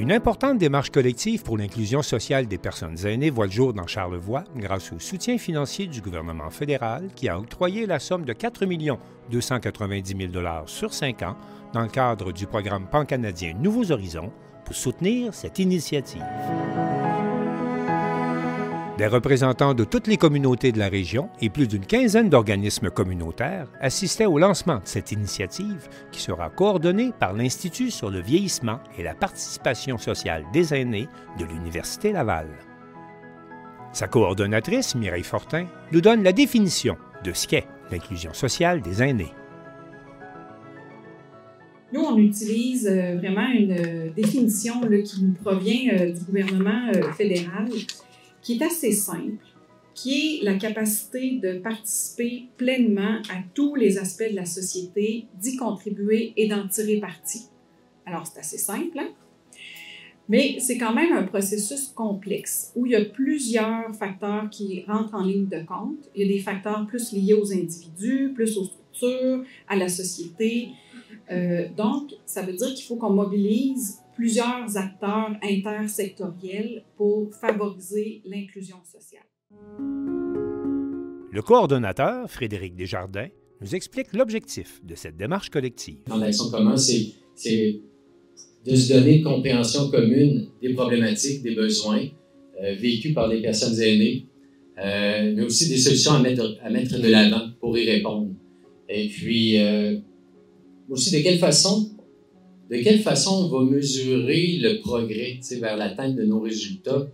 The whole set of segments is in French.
Une importante démarche collective pour l'inclusion sociale des personnes aînées voit le jour dans Charlevoix grâce au soutien financier du gouvernement fédéral qui a octroyé la somme de 4 290 000 $ sur 5 ans dans le cadre du programme pan-canadien Nouveaux Horizons pour soutenir cette initiative. Des représentants de toutes les communautés de la région et plus d'une quinzaine d'organismes communautaires assistaient au lancement de cette initiative qui sera coordonnée par l'Institut sur le vieillissement et la participation sociale des aînés de l'Université Laval. Sa coordonnatrice, Mireille Fortin, nous donne la définition de ce qu'est l'inclusion sociale des aînés. Nous, on utilise vraiment une définition là, qui nous provient du gouvernement fédéral, qui est assez simple, qui est la capacité de participer pleinement à tous les aspects de la société, d'y contribuer et d'en tirer parti. Alors, c'est assez simple, hein? Mais c'est quand même un processus complexe où il y a plusieurs facteurs qui rentrent en ligne de compte. Il y a des facteurs plus liés aux individus, plus aux structures, à la société. Donc, ça veut dire qu'il faut qu'on mobilise plusieurs acteurs intersectoriels pour favoriser l'inclusion sociale. Le coordonnateur, Frédéric Desjardins, nous explique l'objectif de cette démarche collective. En action commune, c'est de se donner une compréhension commune des problématiques, des besoins vécus par les personnes aînées, mais aussi des solutions à mettre de l'avant pour y répondre. Et puis, aussi, de quelle façon on va mesurer le progrès vers l'atteinte de nos résultats?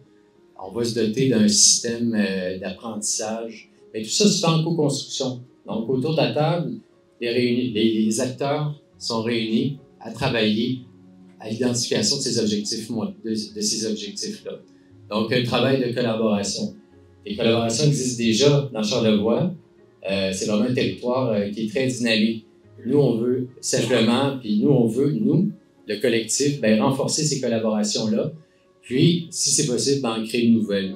On va se doter d'un système d'apprentissage. Mais tout ça se fait en co-construction. Donc, autour de la table, les acteurs sont réunis à travailler à l'identification de ces objectifs-là. Donc, un travail de collaboration. Les collaborations existent déjà dans Charlevoix. C'est vraiment un territoire qui est très dynamique. Nous, on veut simplement, nous, le collectif, renforcer ces collaborations-là, puis, si c'est possible, en créer une nouvelle.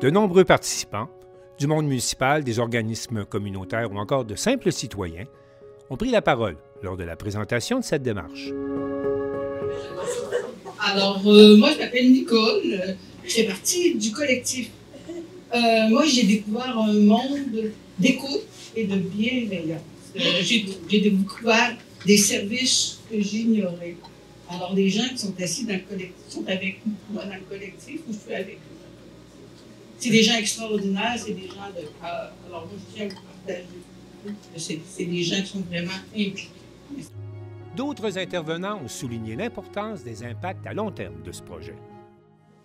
De nombreux participants, du monde municipal, des organismes communautaires ou encore de simples citoyens, ont pris la parole lors de la présentation de cette démarche. Alors, moi, je m'appelle Nicole, je fais partie du collectif. Moi, j'ai découvert un monde d'écoute et de bienveillance. J'ai découvert des services que j'ignorais. Alors, les gens qui sont assis dans le collectif, sont avec moi dans le collectif ou je suis avec eux. C'est des gens extraordinaires, c'est des gens de cœur. Alors, moi, je tiens à vous partager. C'est des gens qui sont vraiment impliqués. D'autres intervenants ont souligné l'importance des impacts à long terme de ce projet.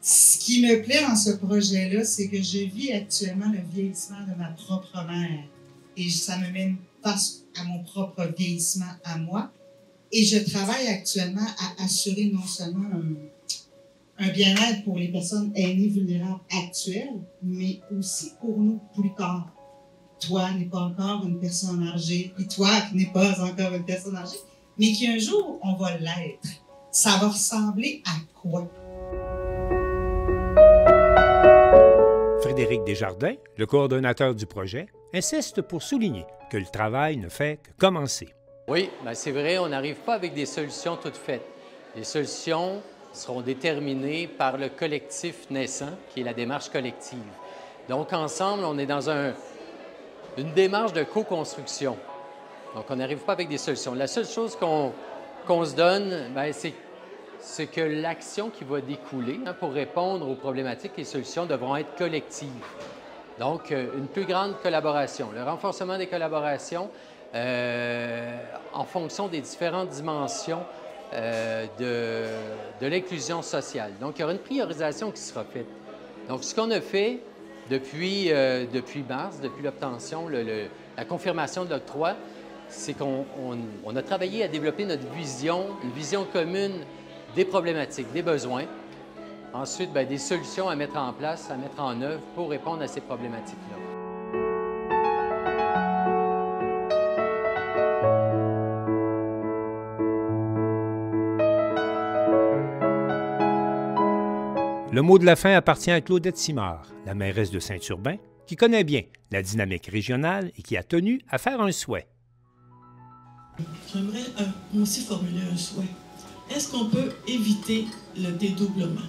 Ce qui me plaît dans ce projet-là, c'est que je vis actuellement le vieillissement de ma propre mère. Et ça me mène face à mon propre vieillissement à moi. Et je travaille actuellement à assurer non seulement un bien-être pour les personnes aînées vulnérables actuelles, mais aussi pour nous plus tard. Toi n'es pas encore une personne âgée, et toi qui n'es pas encore une personne âgée, mais qui un jour, on va l'être. Ça va ressembler à quoi? Frédéric Desjardins, le coordonnateur du projet, insiste pour souligner que le travail ne fait que commencer. Oui, c'est vrai, on n'arrive pas avec des solutions toutes faites. Les solutions seront déterminées par le collectif naissant, qui est la démarche collective. Donc, ensemble, on est dans une démarche de co-construction. Donc, on n'arrive pas avec des solutions. La seule chose qu'on se donne, c'est que l'action qui va découler pour répondre aux problématiques et solutions devront être collectives. Donc, une plus grande collaboration, le renforcement des collaborations en fonction des différentes dimensions de l'inclusion sociale. Donc, il y aura une priorisation qui sera faite. Donc, ce qu'on a fait depuis mars, depuis l'obtention, la confirmation de l'octroi, c'est qu'on a travaillé à développer notre vision, une vision commune des problématiques, des besoins. Ensuite, des solutions à mettre en place, à mettre en œuvre pour répondre à ces problématiques-là. Le mot de la fin appartient à Claudette Simard, la mairesse de Saint-Urbain, qui connaît bien la dynamique régionale et qui a tenu à faire un souhait. J'aimerais aussi formuler un souhait. est-ce qu'on peut éviter le dédoublement?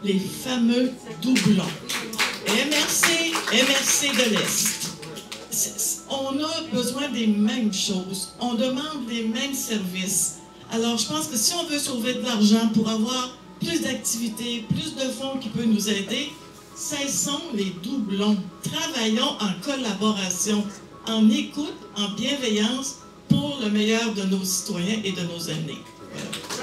Les fameux doublons. MRC de l'Est. On a besoin des mêmes choses. On demande les mêmes services. Alors, je pense que si on veut sauver de l'argent pour avoir plus d'activités, plus de fonds qui peuvent nous aider, cessons les doublons. Travaillons en collaboration, en écoute, en bienveillance pour le meilleur de nos citoyens et de nos aînés. Voilà.